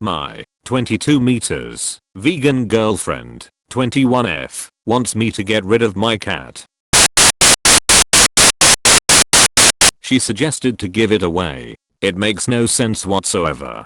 My 22 meters vegan girlfriend, 21F, wants me to get rid of my cat. She suggested to give it away. It makes no sense whatsoever.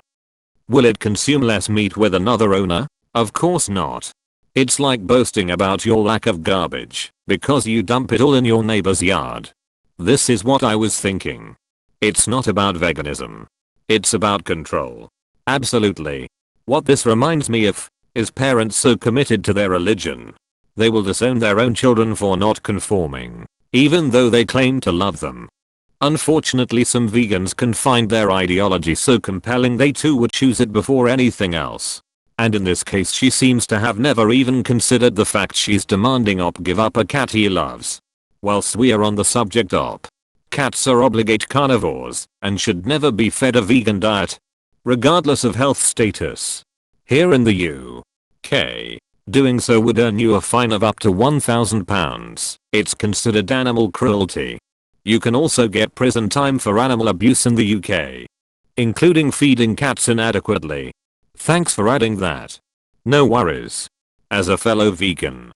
Will it consume less meat with another owner? Of course not. It's like boasting about your lack of garbage because you dump it all in your neighbor's yard. This is what I was thinking. It's not about veganism. It's about control. Absolutely. What this reminds me of is parents so committed to their religion. They will disown their own children for not conforming, even though they claim to love them. Unfortunately, some vegans can find their ideology so compelling they too would choose it before anything else. And in this case she seems to have never even considered the fact she's demanding Op give up a cat he loves. Whilst we are on the subject op, cats are obligate carnivores and should never be fed a vegan diet, regardless of health status. Here in the UK, doing so would earn you a fine of up to £1,000. It's considered animal cruelty. You can also get prison time for animal abuse in the UK, including feeding cats inadequately. Thanks for adding that. No worries. As a fellow vegan.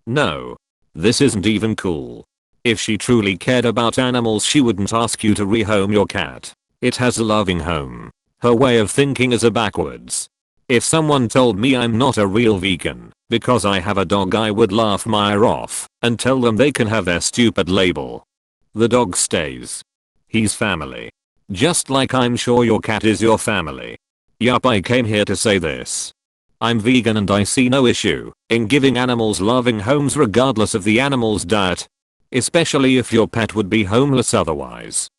No. This isn't even cool. If she truly cared about animals she wouldn't ask you to rehome your cat. It has a loving home. Her way of thinking is a backwards. If someone told me I'm not a real vegan because I have a dog I would laugh my ear off and tell them they can have their stupid label. The dog stays. He's family. Just like I'm sure your cat is your family. Yup, I came here to say this. I'm vegan and I see no issue in giving animals loving homes regardless of the animal's diet. Especially if your pet would be homeless otherwise.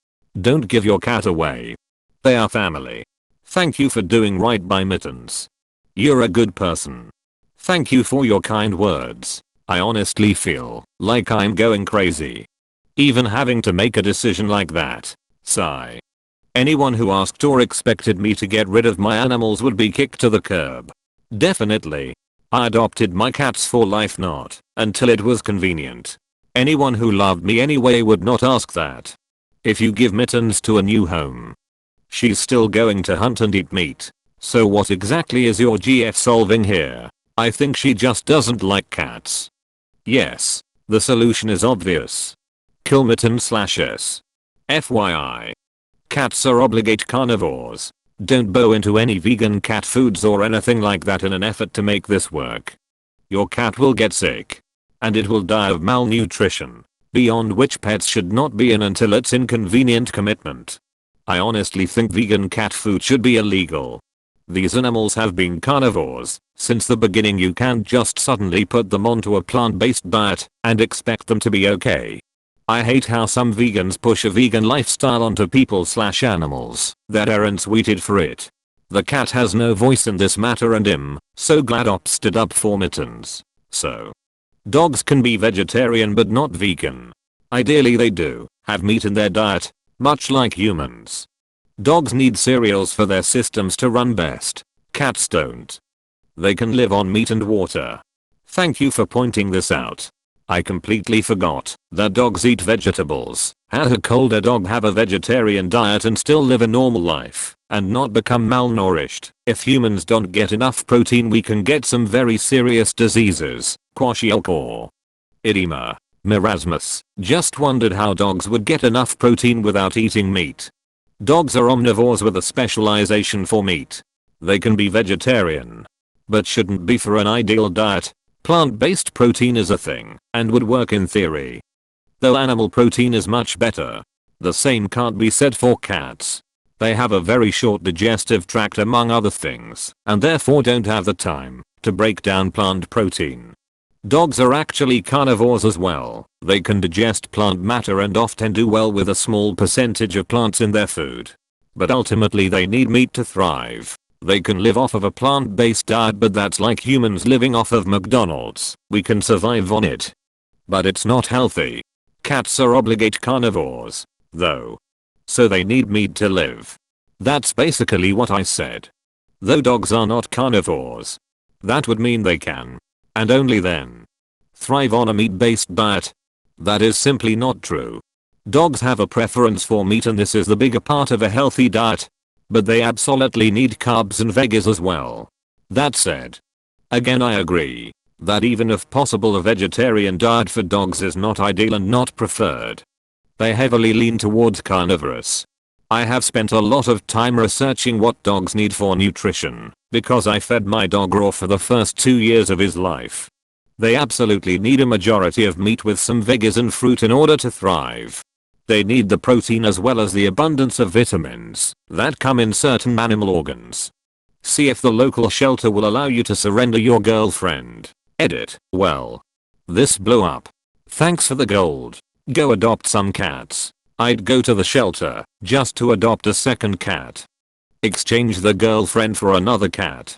Don't give your cat away. They are family. Thank you for doing right by Mittens. You're a good person. Thank you for your kind words. I honestly feel like I'm going crazy. Even having to make a decision like that. Sigh. Anyone who asked or expected me to get rid of my animals would be kicked to the curb. Definitely. I adopted my cats for life, not until it was convenient. Anyone who loved me anyway would not ask that. If you give Mittens to a new home, she's still going to hunt and eat meat. So what exactly is your GF solving here? I think she just doesn't like cats. Yes, the solution is obvious. Kill Mittens/S. FYI. Cats are obligate carnivores. Don't bow into any vegan cat foods or anything like that in an effort to make this work. Your cat will get sick. And it will die of malnutrition. Beyond which pets should not be in until it's inconvenient commitment. I honestly think vegan cat food should be illegal. These animals have been carnivores since the beginning. You can't just suddenly put them onto a plant-based diet and expect them to be okay. I hate how some vegans push a vegan lifestyle onto people/animals that aren't suited for it. The cat has no voice in this matter and I'm so glad Op stood up for Mittens. So. Dogs can be vegetarian but not vegan. Ideally they do have meat in their diet, much like humans. Dogs need cereals for their systems to run best. Cats don't. They can live on meat and water. Thank you for pointing this out. I completely forgot that dogs eat vegetables. How could a dog have a vegetarian diet and still live a normal life and not become malnourished? If humans don't get enough protein we can get some very serious diseases. Kwashiorkor. Edema. Marasmus. Just wondered how dogs would get enough protein without eating meat. Dogs are omnivores with a specialization for meat. They can be vegetarian, but shouldn't be for an ideal diet. Plant-based protein is a thing and would work in theory. Though animal protein is much better. The same can't be said for cats. They have a very short digestive tract among other things and therefore don't have the time to break down plant protein. Dogs are actually carnivores as well. They can digest plant matter and often do well with a small percentage of plants in their food. But ultimately they need meat to thrive. They can live off of a plant-based diet but that's like humans living off of McDonald's. We can survive on it. But it's not healthy. Cats are obligate carnivores, though. So they need meat to live. That's basically what I said. Though dogs are not carnivores. That would mean they can. And only then. Thrive on a meat-based diet. That is simply not true. Dogs have a preference for meat and this is the bigger part of a healthy diet. but they absolutely need carbs and veggies as well. That said, again I agree that even if possible a vegetarian diet for dogs is not ideal and not preferred. They heavily lean towards carnivorous. I have spent a lot of time researching what dogs need for nutrition, because I fed my dog raw for the first 2 years of his life. They absolutely need a majority of meat with some veggies and fruit in order to thrive. They need the protein as well as the abundance of vitamins that come in certain animal organs. See if the local shelter will allow you to surrender your girlfriend. Edit. Well, this blew up. Thanks for the gold. Go adopt some cats. I'd go to the shelter just to adopt a second cat. Exchange the girlfriend for another cat.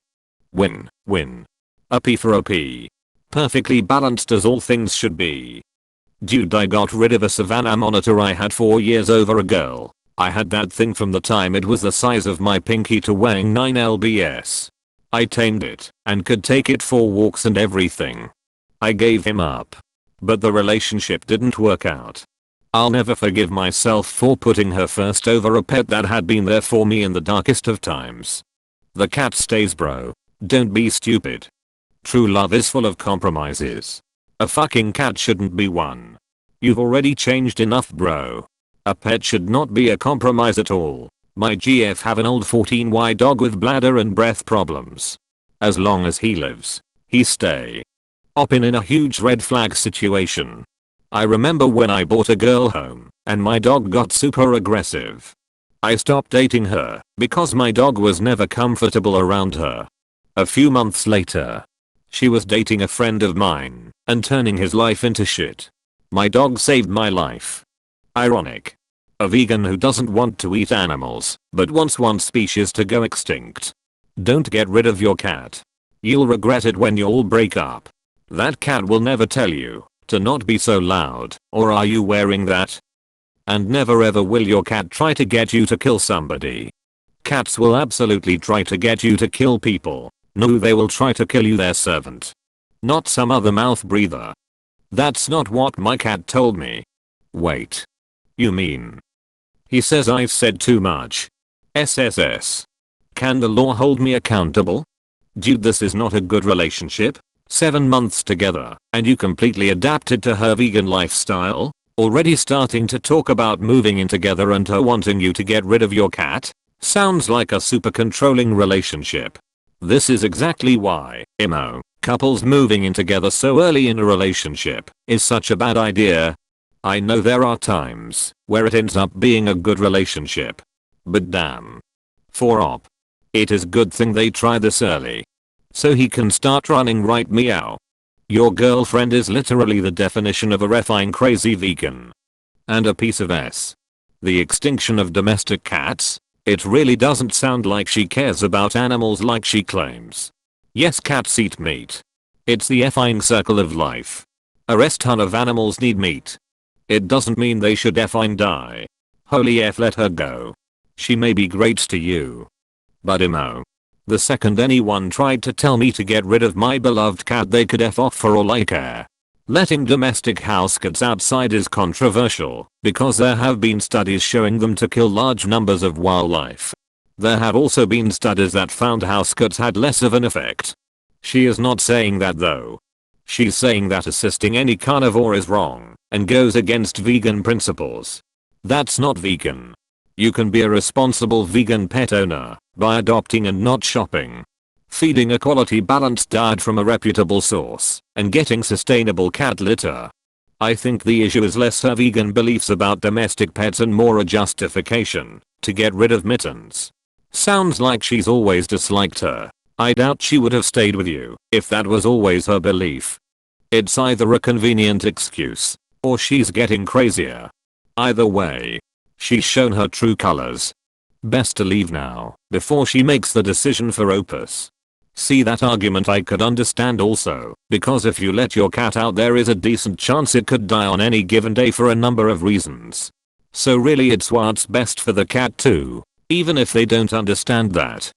Win, win. A P for a P. Perfectly balanced as all things should be. Dude, I got rid of a Savannah monitor I had 4 years over a girl. I had that thing from the time it was the size of my pinky to weighing 9 lbs. I tamed it and could take it for walks and everything. I gave him up. But the relationship didn't work out. I'll never forgive myself for putting her first over a pet that had been there for me in the darkest of times. The cat stays, bro. Don't be stupid. True love is full of compromises. A fucking cat shouldn't be one. You've already changed enough, bro. A pet should not be a compromise at all. My GF have an old 14Y dog with bladder and breath problems. As long as he lives, he stay. Oppin' in a huge red flag situation. I remember when I bought a girl home and my dog got super aggressive. I stopped dating her because my dog was never comfortable around her. A few months later, she was dating a friend of mine and turning his life into shit. My dog saved my life. Ironic. A vegan who doesn't want to eat animals but wants one species to go extinct. Don't get rid of your cat. You'll regret it when you all break up. That cat will never tell you to not be so loud, or are you wearing that? And never ever will your cat try to get you to kill somebody. Cats will absolutely try to get you to kill people. No, they will try to kill you, their servant. Not some other mouth breather. That's not what my cat told me. Wait. You mean? He says I've said too much. SSS. Can the law hold me accountable? Dude, this is not a good relationship. 7 months together and you completely adapted to her vegan lifestyle? Already starting to talk about moving in together and her wanting you to get rid of your cat? Sounds like a super controlling relationship. This is exactly why, couples moving in together so early in a relationship is such a bad idea. I know there are times where it ends up being a good relationship. But damn. For Op. It is good thing they try this early. So he can start running right, meow. Your girlfriend is literally the definition of a effing crazy vegan. And a piece of S. The extinction of domestic cats? It really doesn't sound like she cares about animals like she claims. Yes, cats eat meat. It's the effing circle of life. A rest ton of animals need meat. It doesn't mean they should effing die. Holy F, let her go. She may be great to you. But the second anyone tried to tell me to get rid of my beloved cat, they could F off for all I care. Letting domestic house cats outside is controversial because there have been studies showing them to kill large numbers of wildlife. There have also been studies that found house cats had less of an effect. She is not saying that though. She's saying that assisting any carnivore is wrong and goes against vegan principles. That's not vegan. You can be a responsible vegan pet owner by adopting and not shopping. Feeding a quality balanced diet from a reputable source, and getting sustainable cat litter. I think the issue is less her vegan beliefs about domestic pets and more a justification to get rid of Mittens. Sounds like she's always disliked her. I doubt she would have stayed with you if that was always her belief. It's either a convenient excuse, or she's getting crazier. Either way, she's shown her true colors. Best to leave now, before she makes the decision for Opus. See, that argument I could understand also, because if you let your cat out there is a decent chance it could die on any given day for a number of reasons. So really it's what's best for the cat too, even if they don't understand that.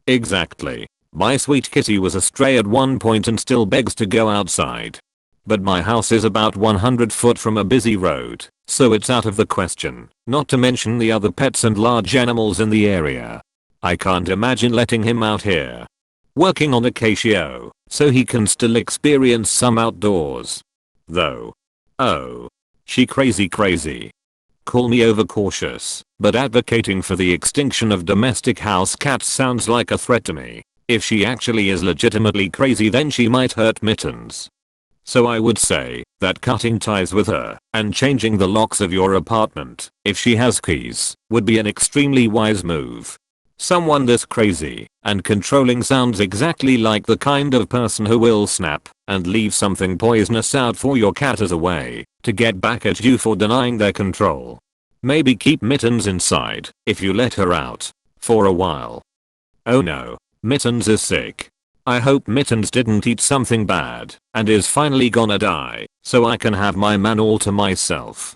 Exactly. My sweet kitty was a stray at one point and still begs to go outside. But my house is about 100 foot from a busy road, so it's out of the question, not to mention the other pets and large animals in the area. I can't imagine letting him out here. Working on Acacio, so he can still experience some outdoors. Though. Oh. She crazy. Call me overcautious, but advocating for the extinction of domestic house cats sounds like a threat to me. If she actually is legitimately crazy, then she might hurt Mittens. So I would say that cutting ties with her and changing the locks of your apartment, if she has keys, would be an extremely wise move. Someone this crazy and controlling sounds exactly like the kind of person who will snap and leave something poisonous out for your cat as a way to get back at you for denying their control. Maybe keep Mittens inside if you let her out for a while. Oh no, Mittens is sick. I hope Mittens didn't eat something bad and is finally gonna die so I can have my man all to myself.